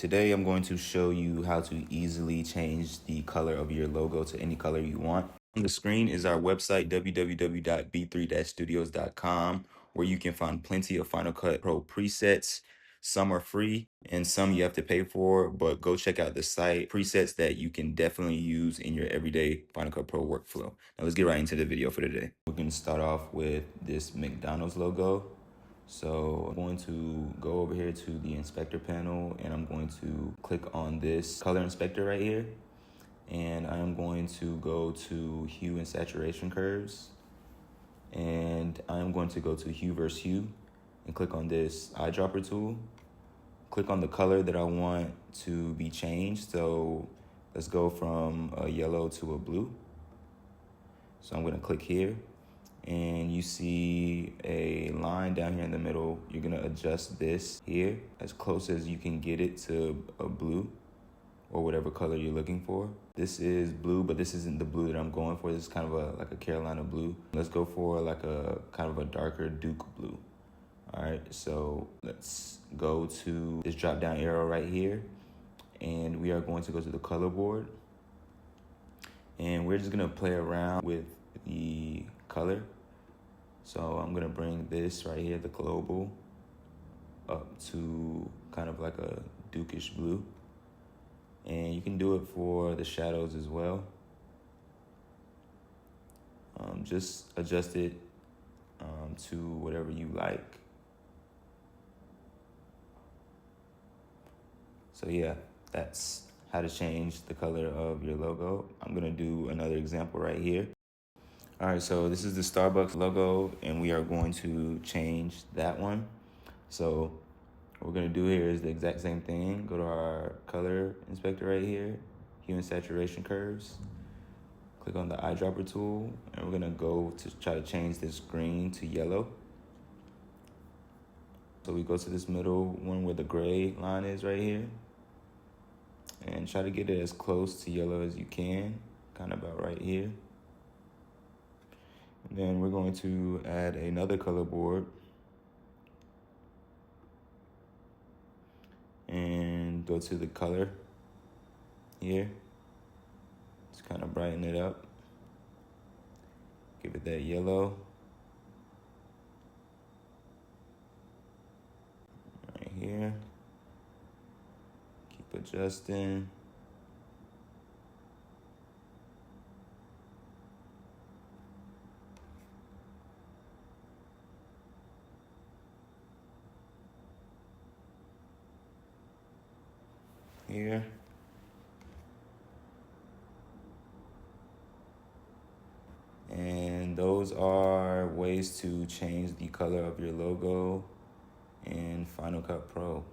Today I'm going to show you how to easily change the color of your logo to any color you want. On the screen is our website www.b3-studios.com, where you can find plenty of Final Cut Pro presets. Some are free and some you have to pay for, but go check out the site. Presets that you can definitely use in your everyday Final Cut Pro workflow. Now let's get right into the video for today. We're going to start off with this McDonald's logo. So I'm going to go over here to the inspector panel and I'm going to click on this color inspector right here. And I'm going to go to hue and saturation curves. And I'm going to go to hue versus hue and click on this eyedropper tool. Click on the color that I want to be changed. So let's go from a yellow to a blue. So I'm going to click here. And you see a line down here in the middle. You're gonna adjust this here as close as you can get it to a blue or whatever color you're looking for. This is blue, but this isn't the blue that I'm going for. This is kind of like a Carolina blue. Let's go for like a kind of a darker Duke blue. All right, so let's go to this drop down arrow right here. And we are going to go to the color board. And we're just gonna play around with the color. So I'm gonna bring this right here, the global, up to kind of like a Dukish blue. And you can do it for the shadows as well. Just adjust it to whatever you like. So yeah, that's how to change the color of your logo. I'm gonna do another example right here. All right, so this is the Starbucks logo, and we are going to change that one. So what we're gonna do here is the exact same thing. Go to our color inspector right here, hue and saturation curves. Click on the eyedropper tool, and we're gonna go to try to change this green to yellow. So we go to this middle one where the gray line is right here, and try to get it as close to yellow as you can, kind of about right here. And then we're going to add another color board and go to the color here. Just kind of brighten it up. Give it that yellow. Right here. Keep adjusting. Here. And those are ways to change the color of your logo in Final Cut Pro.